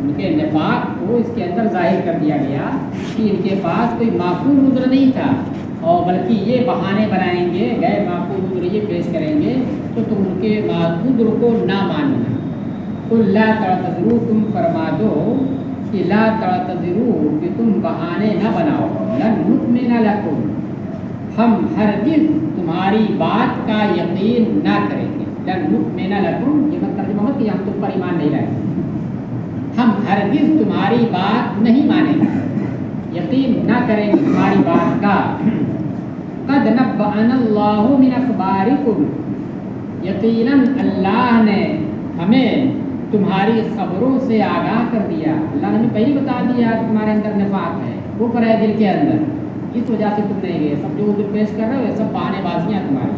ان کے نفاق کو اس کے اندر ظاہر کر دیا گیا کہ ان کے پاس کوئی معقول عذر نہیں تھا، اور بلکہ یہ بہانے بنائیں گے، غیر معقول عذر یہ پیش کریں گے، تو تم ان کے عذر کو نہ ماننا۔ قل لا تعتذروا، تم فرما دو کہ لا تعتذروا، کہ تم بہانے نہ بناؤ، لن نؤمن لکم، ہم ہرگز تمہاری بات کا یقین نہ کریں گے۔ لن نؤمن لکم، یہ مت ترجمہ مت کہ ہم تم پر ایمان نہیں لائیں گے، ہم ہرگز تمہاری بات نہیں مانیں گے، یقین نہ کریں گے تمہاری بات کا۔ قد نبأنا اللہ من اخبارکم، یقیناً اللہ نے ہمیں تمہاری خبروں سے آگاہ کر دیا، اللہ نے ہمیں پہلے بتا دیا کہ تمہارے اندر نفاق ہے، کفر ہے دل کے اندر، اس وجہ سے تم نہیں گئے، سب جو عذر پیش کر رہے ہو یہ سب بہانے بازیاں تمہاری،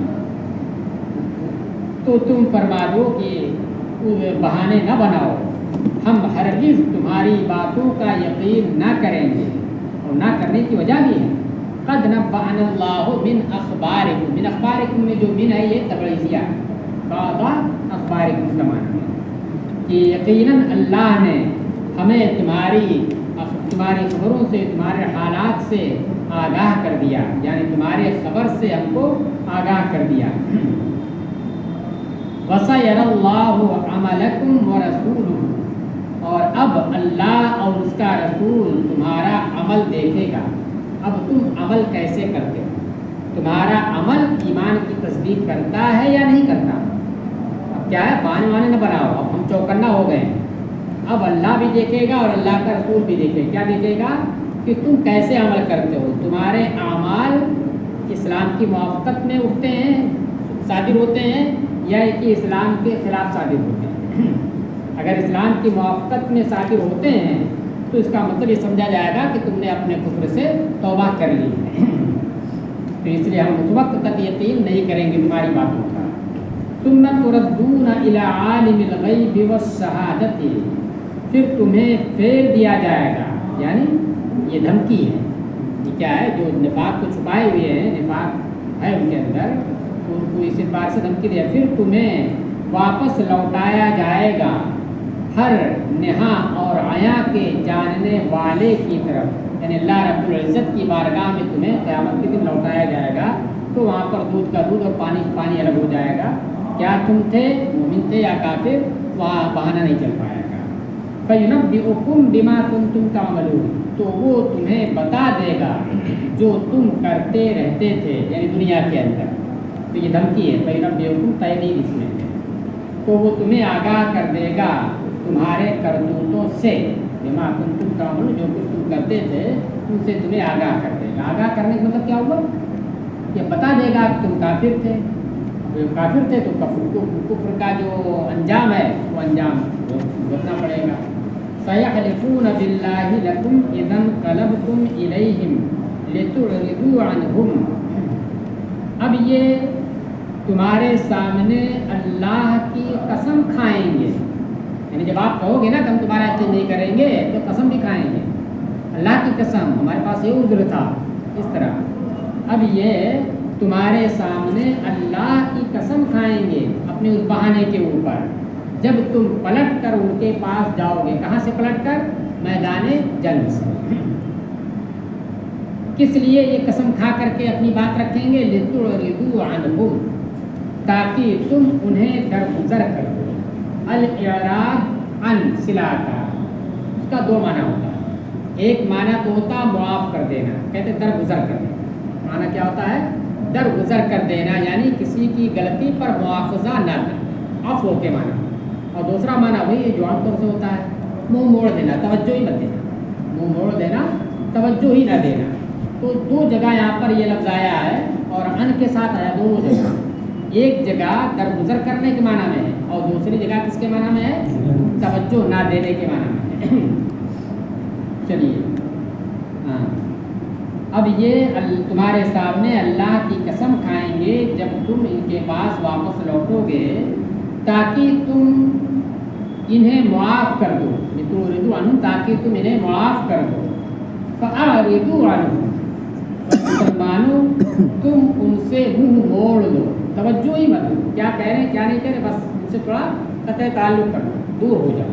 تو تم فرما دو کہ بہانے نہ بناؤ، ہم ہرگز تمہاری باتوں کا یقین نہ کریں گے، اور نہ کرنے کی وجہ بھی ہے۔ قد نبأنا اللہ من اخبارکم، من اخبارکم میں جو من ہے یہ تبعیضیہ ہے، بعض اخبارکم کا معنی ہے کہ یقیناً اللہ نے ہمیں تمہاری خبروں سے، تمہارے حالات سے آگاہ کر دیا، یعنی تمہارے خبر سے ہم کو آگاہ کر دیا۔ وَسَيَرَى اللَّهُ عَمَلَكُمْ وَرَسُولُهُ، اور اب اللہ اور اس کا رسول تمہارا عمل دیکھے گا، اب تم عمل کیسے کرتے ہو، تمہارا عمل ایمان کی تصدیق کرتا ہے یا نہیں کرتا۔ اب کیا ہے، بہانے وانے نہ بناؤ، اب ہم چوکنا ہو گئے، اب اللہ بھی دیکھے گا اور اللہ کا رسول بھی دیکھے گا۔ کیا دیکھے گا کہ تم کیسے عمل کرتے ہو، تمہارے اعمال اسلام کی موافقت میں اٹھتے ہیں، صادر ہوتے ہیں، یا کہ اسلام کے خلاف صادر ہوتے ہیں۔ اگر اسلام کی موافقت میں صادر ہوتے ہیں تو اس کا مطلب یہ سمجھا جائے گا کہ تم نے اپنے کفر سے توبہ کر لی ہے، تو اس لیے ہم اس وقت تک یقین نہیں کریں گے تمہاری باتوں کا۔ ثم تردون الی عالم الغیب والشہادۃ، پھر تمہیں پھیر دیا جائے گا، یعنی یہ دھمکی ہے، یہ کیا ہے، جو نفاق کو چھپائے ہوئے ہیں، نفاق ہے ان کے اندر، تو ان کو اس بار سے دھمکی دیا، پھر تمہیں واپس لوٹایا جائے گا ہر نہا اور عیا کے جاننے والے کی طرف، یعنی اللہ رب العزت کی بارگاہ میں تمہیں قیامت کے دن لوٹایا جائے گا، تو وہاں پر دودھ کا دودھ اور پانی کا پانی الگ ہو جائے گا، کیا تم تھے مومن تھے یا کافر، وہاں بہانہ نہیں چل پائے گا۔ فَيُنَبِّئُكُم بِمَا كُنتُمْ تَعْمَلُونَ، تو وہ تمہیں بتا دے گا جو تم کرتے رہتے تھے، یعنی دنیا کے اندر، تو یہ دھمکی ہے، فَيُنَبِّئُكُم تائید اس میں ہے، تو وہ تمہیں آگاہ کر دے گا تمہارے کرتوتوں سے، بما کنتم تعملون، جو کچھ تم کرتے تھے ان سے تمہیں آگاہ کر دے گا۔ آگاہ کرنے کا مطلب کیا ہوا، یہ بتا دے گا کہ تم کافر تھے، کافر تھے تو کفر کا جو انجام ہے وہ انجام بھگتنا پڑے گا۔ سَيَحْلِفُونَ بِاللَّهِ لَكُمْ إِذَا انقَلَبْتُمْ إِلَيْهِمْ لِتُعْرِضُوا عَنْهُمْ، اب یہ تمہارے سامنے اللہ کی قسم کھائیں گے، یعنی جب آپ کہو گے نا کہ ہم تمہارا یقین نہیں کریں گے تو قسم بھی کھائیں گے، اللہ کی قسم ہمارے پاس یہ عذر تھا، اس طرح اب یہ تمہارے سامنے اللہ کی قسم کھائیں گے اپنے اس بہانے کے اوپر، جب تم پلٹ کر ان کے پاس جاؤ گے۔ کہاں سے پلٹ کر؟ میدان جنگ سے۔ کس لیے یہ قسم کھا کر کے اپنی بات رکھیں گے؟ لِتُعْرِضُوا عَنْهُمْ، تاکہ تم انہیں درگزر کر دو۔ الاعراض عن صلہ کا اس کا دو معنی ہوتا ہے، ایک معنی تو ہوتا معاف کر دینا، کہتے درگزر کر دینا، معنی کیا ہوتا ہے؟ درگزر کر دینا، یعنی کسی کی غلطی پر مواخذہ نہ کرنا، عفو کے معنی، اور دوسرا معنی وہی جو عام طور سے ہوتا ہے منہ موڑ دینا، توجہ ہی مت دینا، منہ موڑ دینا، توجہ ہی نہ دینا۔ تو دو جگہ یہاں پر یہ لفظ آیا ہے اور ان کے ساتھ آیا، دونوں جگہ، ایک جگہ درگزر کرنے کے معنی میں ہے اور دوسری جگہ کس کے معنی میں ہے؟ توجہ نہ دینے کے معنی میں ہے۔ چلیے ہاں، اب یہ تمہارے سامنے اللہ کی قسم کھائیں گے جب تم ان کے پاس واپس لوٹو گے، تاکہ تم انہیں معاف کر دو، لِتُعْرِضُوا عَنْهُمْ، تاکہ تم انہیں معاف کر دو۔ فَأَعْرِضُوا عَنْهُمْ، مسلمانوں تم ان سے منہ موڑ دو، توجہ ہی مت دو، کیا کہہ رہے ہیں کیا نہیں کہہ رہے، بس ان سے تھوڑا قطع تعلق کر دو، دور ہو جاؤ۔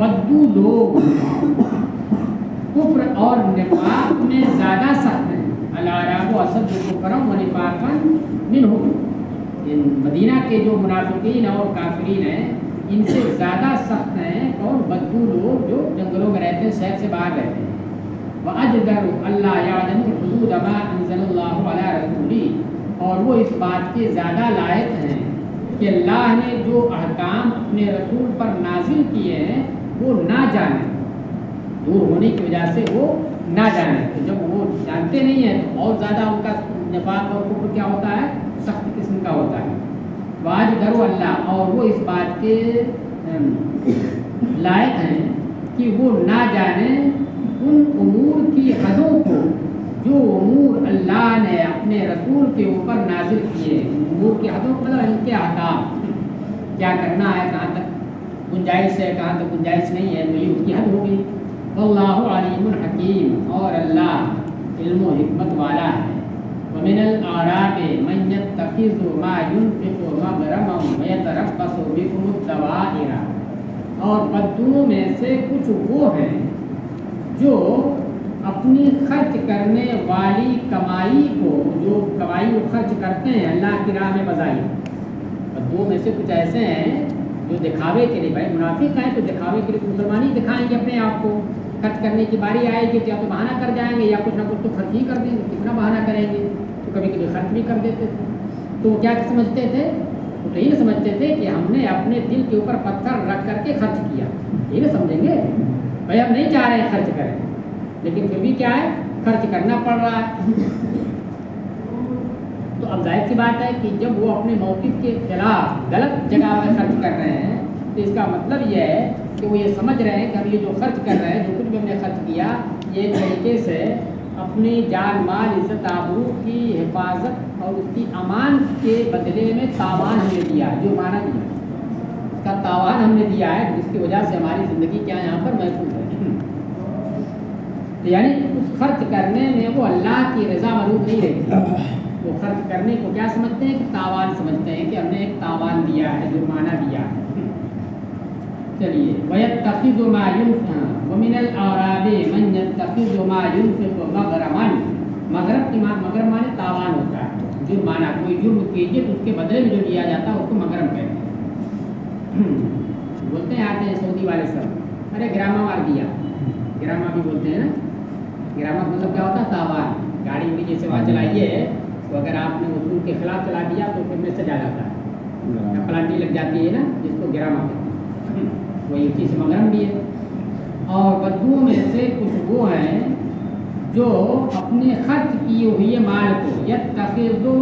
بدو لوگ کفر اور نفاق میں زیادہ سخت ہیں. الاعراب اشد کفرا و نفاقا منہم، ان مدینہ کے جو منافقین اور کافرین ہیں ان سے زیادہ سخت ہیں کون؟ بدو لوگ جو جنگلوں میں رہتے ہیں، شہر سے باہر رہتے ہیں. وَأَجْدَرُ أَلَّا يَعْلَمُوا حُدُودَ مَا أَنزَلَ اللَّهُ عَلَىٰ رَسُولِهِ، اور وہ اس بات کے زیادہ لائق ہیں کہ اللہ نے جو احکام اپنے رسول پر نازل کیے ہیں وہ نہ جانیں، دور ہونے کی وجہ سے وہ نہ جانیں. تو جب وہ جانتے نہیں ہیں تو اور زیادہ ان کا نفاق اور کفر کیا ہوتا ہے؟ سخت قسم کا ہوتا ہے. وَأَجْدَرُ اللہ، اور وہ اس بات کے لائق ہیں کہ وہ نہ جانیں ان امور کی حدوں کو جو امور اللہ نے اپنے رسول کے اوپر نازل کیے. امور کی حدوں کو مطلب ان کے احکام، کیا کرنا ہے، کہاں تک گنجائش ہے، کہاں تک گنجائش نہیں ہے، تو یہ اس کی حد ہوگی. واللہ علیم حکیم، اور اللہ علم و حکمت والا ہے. ومن الاعراب من يتخذ ما ينفق مغرما ويتربص بكم الدوائر، اور بدوؤں میں سے کچھ وہ ہیں جو اپنی خرچ کرنے والی کمائی کو، جو کمائی وہ خرچ کرتے ہیں اللہ کی راہ میں بظاہر. بدوؤں میں سے کچھ ایسے ہیں جو دکھاوے کے لیے، بھائی منافق ہیں تو دکھاوے کے لیے مسلمانی دکھائیں گے اپنے آپ کو. خرچ کرنے کی باری آئے گی تو یا تو بہانہ کر جائیں گے یا کچھ نہ کچھ تو خرچ ہی کر دیں گے. کتنا بہانہ کریں گے؟ تو کبھی کبھی خرچ بھی کر دیتے تھے. تو وہ کیا سمجھتے تھے؟ وہ تو یہ سمجھتے تھے کہ ہم نے اپنے دل کے اوپر پتھر رکھ کر کے خرچ کیا. یہ نہ سمجھیں گے بھائی ہم نہیں چاہ رہے ہیں خرچ کریں، لیکن پھر بھی کیا ہے، خرچ کرنا پڑ رہا ہے. تو اب ظاہر سی بات ہے کہ جب وہ اپنے موقف کے خلاف غلط جگہ میں خرچ کر رہے ہیں تو اس کا مطلب یہ ہے کہ وہ یہ سمجھ رہے ہیں کہ ہم یہ جو خرچ کر رہے ہیں، جو کچھ بھی ہم نے خرچ کیا، یہ ایک طریقے سے اپنی جان مال عزت آبرو کی حفاظت اور اس کی امان کے بدلے میں تاوان ہم نے دیا، جو مانا دیا اس کا تاوان ہم نے دیا ہے، جس کی وجہ سے ہماری زندگی کیا یہاں پر محفوظ ہے. یعنی اس خرچ کرنے میں وہ اللہ کی رضا مرود نہیں رہتی. وہ خرچ کرنے کو کیا سمجھتے ہیں کہ تاوان سمجھتے ہیں کہ ہم نے ایک تاوان دیا ہے، جرمانہ دیا ہے. چلیے وَيَتَّخِذُ مَا يُنْفِقُ وَمِنَ الْأَعْرَابِ مَنْ يَتَّخِذُ مَا يُنْفِقُ مَغْرَمًا. مغرب کی مغرب مانے تاوان ہوتا ہے، جرمانہ. کوئی جرم کیجیے تو اس کے بدلے میں جو دیا جاتا ہے اس کو مغرم کہتے ہیں. بولتے ہیں آتے ہیں سعودی والے سب، ارے گرامہ مار دیا. گرامہ بھی بولتے ہیں نا. گرامہ مطلب کیا ہوتا ہے؟ تاوان. گاڑی بھی جیسے وہاں چلائیے تو اگر آپ نے اصول کے خلاف چلا دیا تو پھر میں سجا جاتا ہے، پلانٹی لگ جاتی ہے نا، جس کو گرامہ کہتے ہیں. وہی اسی سے مغرم بھی ہے. اور بدوؤں میں سے کچھ وہ ہیں جو اپنے خرچ کیے ہوئے مال کو، یتخذو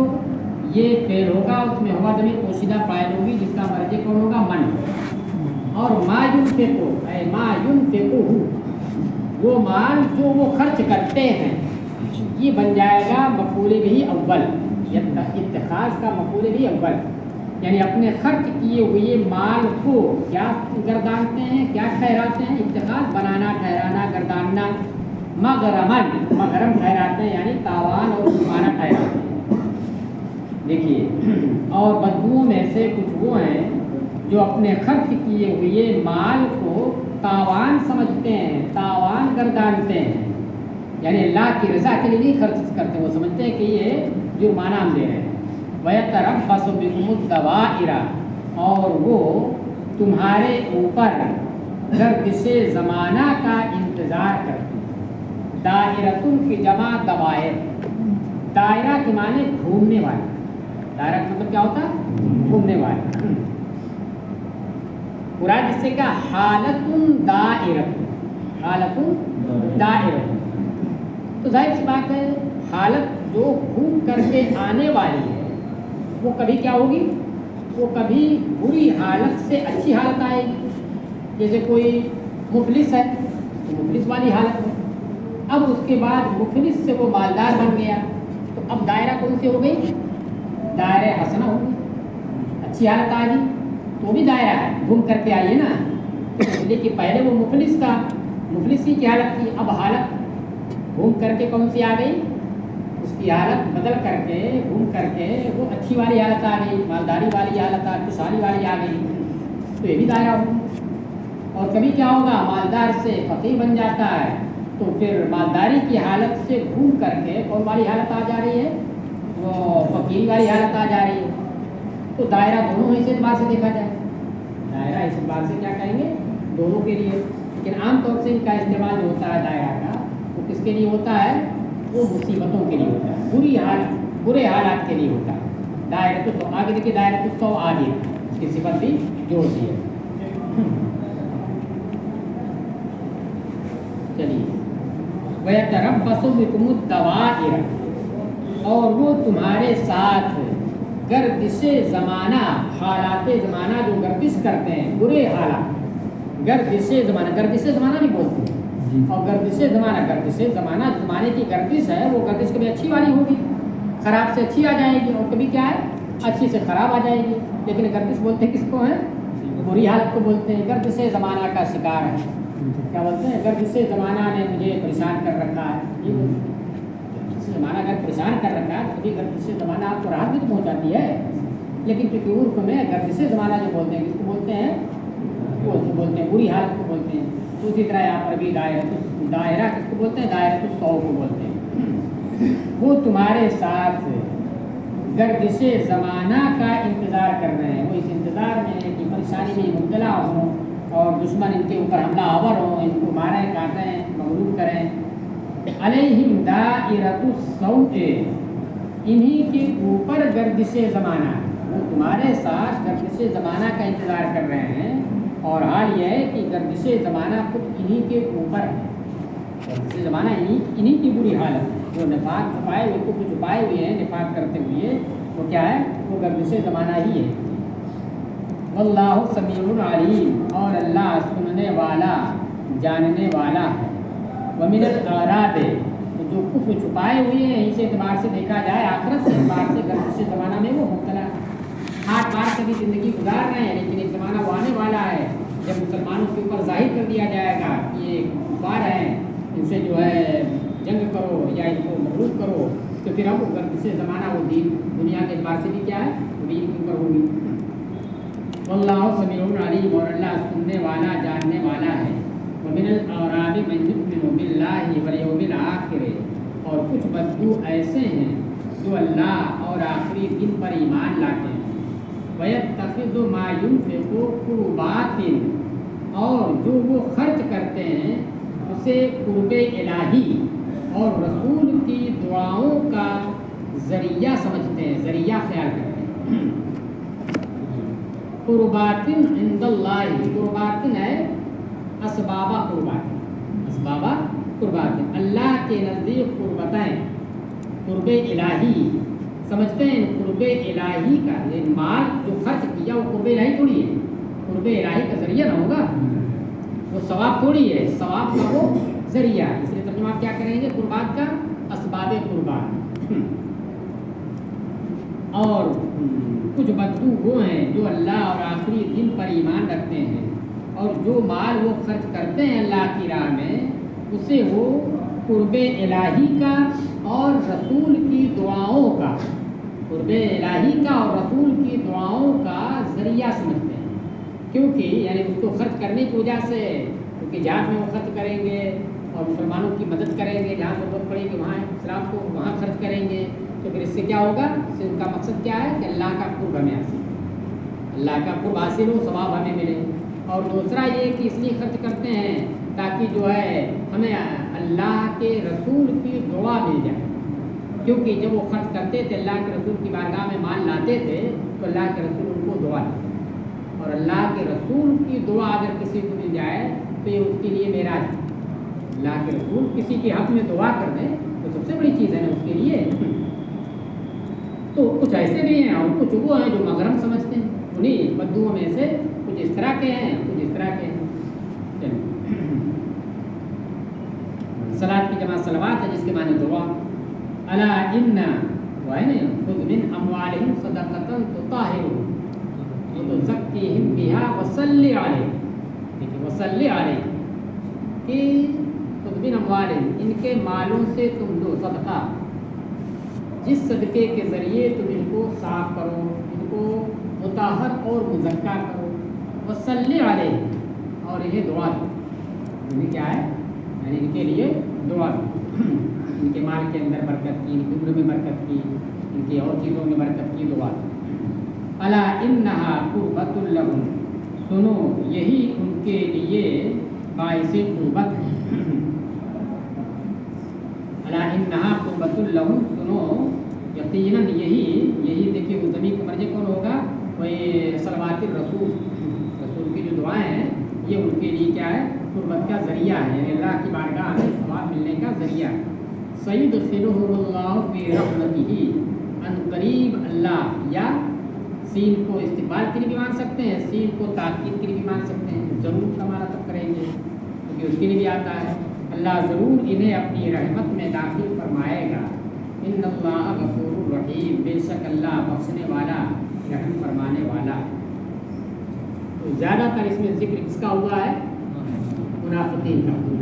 یہ فعل ہوگا، اس میں ہوا ضمیر پوشیدہ فاعل ہوگی جس کا مرجع کون ہوگا؟ من. اور ما ينفقو اے ما ينفقو، وہ مال جو وہ خرچ کرتے ہیں، یہ بن جائے گا مفعول بھی اول. اتخاذ کا مفعول بھی اول، یعنی اپنے خرچ کیے ہوئے مال کو کیا گردانتے ہیں، کیا ٹھہراتے ہیں؟ اتخاذ بنانا، ٹھہرانا، گرداننا. مغرمن مغرم ٹھہراتے ہیں یعنی تاوان اور جرمانہ ٹھہراتے ہیں. دیکھیے اور بدوؤں میں سے کچھ وہ ہیں جو اپنے خرچ کیے ہوئے مال کو تاوان سمجھتے ہیں، تاوان گردانتے ہیں. یعنی اللہ کی رضا کے لیے نہیں خرچ کرتے، وہ سمجھتے ہیں کہ یہ جرمانہ ہم دے رہے ہیں. وَيَتَرَبَّصُ بِكُمُ الدَّوَائِرَ، اور وہ تمہارے اوپر گردش زمانہ کا انتظار کرتے ہیں. دائرۃ کی جمع دوائر. دائرہ کے معنی گھومنے والا. دائرہ کا مطلب کیا ہوتا ہے؟ گھومنے والا. مراد اس سے کیا؟ حالت دائرۃ، حالت دائرۃ. تو ظاہر سی بات ہے حالت جو گھوم کر کے آنے والی ہے وہ کبھی کیا ہوگی؟ وہ کبھی بری حالت سے اچھی حالت آئے گی. جیسے کوئی مفلس ہے تو مفلس والی حالت ہے، اب اس کے بعد مفلس سے وہ مالدار بن گیا تو اب دائرہ کون سی ہو گئی؟ دائرہ حسنہ ہو گئی، اچھی حالت آ گئی تو بھی دائرہ ہے، گھوم کر کے آئیے نا. لیکن پہلے وہ مفلس تھا، مفلسی کی حالت تھی، اب حالت گھوم کر کے کون سی آ گئی؟ اس کی حالت بدل کر کے گھوم کر کے وہ اچھی والی حالت آ گئی، مالداری والی حالت، خوشحالی والی آ گئی. تو یہ بھی دائرہ ہو. اور کبھی کیا ہوگا مالدار سے فقیر بن جاتا ہے تو پھر مالداری کی حالت سے گھوم کر کے کون والی حالت آ جا رہی ہے، وہ فقیری والی حالت آ جا رہی ہے. تو دائرہ دونوں اس اعتبار سے دیکھا جائے، دائرہ اس اعتبار سے کیا کہیں گے دونوں کے لیے. لیکن عام طور سے ان کا استعمال جو ہوتا ہے دائرہ کا وہ کس کے لیے ہوتا ہے، وہ مصیبتوں کے لیے ہوتا ہے، برے حالات کے لیے ہوتا ہے. دائرۃ السوء آگے دیکھیے، دائرۃ السوء آگے اس کی صفت بھی جوڑ دی ہے. چلیے وَيَتَرَبَّصُ بِكُمُ الدَّوَائِرَ، اور وہ تمہارے ساتھ گردش زمانہ، حالات زمانہ جو گردش کرتے ہیں، برے حالات. گردش زمانہ بھی بولتے ہیں. اور گردش زمانہ زمانے کی گردش ہے، وہ گردش کبھی اچھی والی ہوگی، خراب سے اچھی آ جائے گی، اور کبھی کیا ہے اچھی سے خراب آ جائے گی. لیکن گردش بولتے ہیں کس کو ہے، بری حالت کو بولتے ہیں. گردش زمانہ کا شکار ہے، کیا بولتے ہیں، گردش زمانہ نے مجھے پریشان کر رکھا ہے. یہ گردش زمانہ اگر پریشان کر رکھا ہے تو کبھی گردش زمانہ آپ کو راحت بھی تو پہنچاتی ہے. لیکن چونکہ عرف میں گردش زمانہ جو بولتے ہیں کس کو بولتے ہیں، وہ بولتے ہیں بری حالت کو بولتے ہیں. تو اسی طرح یہاں پر بھی دائرہ کس کو بولتے ہیں، دائرۃ السوء کو بولتے ہیں. وہ تمہارے ساتھ گردش زمانہ کا انتظار کر رہے ہیں، وہ اس انتظار میں ہے کہ پریشانی میں مبتلا ہوں اور دشمن ان کے اوپر حملہ آور ہوں، ان کو ماریں کاٹیں مغلوب کریں. علیہم دائرۃ السوء، انہی کے اوپر گردش زمانہ، وہ تمہارے ساتھ گردش زمانہ کا انتظار کر رہے ہیں. اور حال یہ ہے کہ گردش زمانہ خود انہی کے اوپر ہے. گردش زمانہ انہی کی بری حالت، جو نفاق چھپائے ہوئے کو چھپائے ہوئے ہیں نفاق کرتے ہوئے، وہ کیا ہے، وہ گردش زمانہ ہی ہے. واللہ سمیع علیم، اور اللہ سننے والا جاننے والا ہے. ومن الاعراب، جو کفر چھپائے ہوئے ہیں اس اعتبار سے دیکھا جائے آخرت کے اعتبار سے گردش زمانہ میں وہ مبتلا ہے. آٹھ بار کبھی زندگی گزار رہے ہیں، لیکن ایک زمانہ وہ آنے والا ہے جب مسلمانوں کے اوپر ظاہر کر دیا جائے گا کہ یہ کفار ہیں، ان سے جو ہے جنگ کرو یا ان کو مغلوب کرو، تو پھر اب گردش زمانہ وہ دین دنیا کے اعتبار سے بھی کیا ہے، دین کے اوپر ہوگی. واللہ سمیع علیم، اور اللہ سننے والا جاننے والا ہے. ومن الاعراب من یؤمن باللہ والیوم الآخر، اور کچھ بدو ایسے ہیں جو اللہ اور آخری دن پر ایمان لاتے ہیں. وَيَتَّخِذُ مَا يُنْفِقُ قُرُبَاتٍ، اور جو وہ خرچ کرتے ہیں اسے قرب الہی اور رسول کی دعاؤں کا ذریعہ سمجھتے ہیں، ذریعہ خیال کرتے ہیں. قرباتن عند اللہ، قرباتن ہے اسبابہ قربات، اسبابہ قرباتن، اللہ کے نزدیک قربتیں، قرب الہی سمجھتے ہیں. قرب الہی کا یہ مال جو خرچ کیا وہ قرب الہی تھوڑی ہے، قرب الہی کا ذریعہ نہ ہوگا، وہ ثواب تھوڑی ہے، ثواب کا وہ ذریعہ. اس لیے ترجمہ آپ کیا کریں گے، قربات کا اسباب قربات. اور کچھ بدو وہ ہیں جو اللہ اور آخری دن پر ایمان رکھتے ہیں، اور جو مال وہ خرچ کرتے ہیں اللہ کی راہ میں اسے وہ قرب الہی کا اور رسول کی دعاؤں کا، قرب الہی کا اور رسول کی دعاؤں کا ذریعہ سمجھتے ہیں. کیونکہ یعنی اس کو خرچ کرنے کی وجہ سے، کیونکہ جہاد میں وہ خرچ کریں گے اور مسلمانوں کی مدد کریں گے، جہاں ضرورت پڑے گی وہاں اسلام کو وہاں خرچ کریں گے، تو پھر اس سے کیا ہوگا، اس سے ان کا مقصد کیا ہے کہ اللہ کا قرب ہمیں حاصل، اللہ کا قرب حاصل ہو، ثواب ہمیں ملے. اور دوسرا یہ کہ اس لیے خرچ کرتے ہیں تاکہ جو ہے ہمیں اللہ کے رسول کی دعا مل جائے. کیونکہ جب وہ خرچ کرتے تھے اللہ کے رسول کی بارگاہ میں مال لاتے تھے تو اللہ کے رسول ان کو دعا دیتے، اور اللہ کے رسول کی دعا اگر کسی کو مل جائے تو یہ اس کے لیے معراج ہے. اللہ کے رسول کسی کے حق میں دعا کر دیں تو سب سے بڑی چیز ہے نا اس کے لیے. تو کچھ ایسے بھی ہیں اور کچھ وہ ہیں جو مغرم سمجھتے ہیں، انہیں بدوؤں میں سے کچھ اس طرح کے ہیں، کچھ اس طرح کے ہیں. صلاۃ کی جمع صلوات ہے جس کے معنی دعا. الا ان وہ ہے نا خذ من اموالہم صدقۃ تطہرہم وتزکیہم بہا وصلی علیہم. دیکھیے وصلی علیہم کہ خذ من اموالہم، ان کے مالوں سے تم دو صدقہ، جس صدقے کے ذریعے تم ان کو صاف کرو، ان کو مطہر اور مزکا کرو. وصلی علیہم، اور انہیں دعا دو. انہیں کیا ہے یعنی ان کے لیے دعا دو, ان کے مال کے اندر برکت کی, ان کی عمر میں برکت کی, ان کی اور چیزوں میں برکت کی دعا دو. الا انہا قربۃ لہم, سنو یہی ان کے لیے باعث قربت ہے. الا انہا قربۃ لہم, سنو یقیناً یہی دیکھیے وہ ضمیر کا مرجع کون ہوگا, وہ صلوات الرسول, رسول کی جو دعائیں ہیں یہ ان کے لیے کیا ہے قربت کا ذریعہ ہے, یعنی اللہ کی بارگاہ میں ثواب ملنے کا ذریعہ ہے. سیدخلہم اللہ فی رحمتہ, ان قریب اللہ, یا سین کو استقبال کے لیے بھی مان سکتے ہیں, سین کو تاکید کے لیے بھی مان سکتے ہیں, ضرور کا معنی تب کریں گے کیونکہ اس کے لیے بھی آتا ہے. اللہ ضرور انہیں اپنی رحمت میں داخل فرمائے گا. ان اللہ غفور رحیم, بے شک اللہ بخشنے والا رحم فرمانے والا. تو زیادہ تر اس میں ذکر کس کا ہوا ہے, منافقین کا.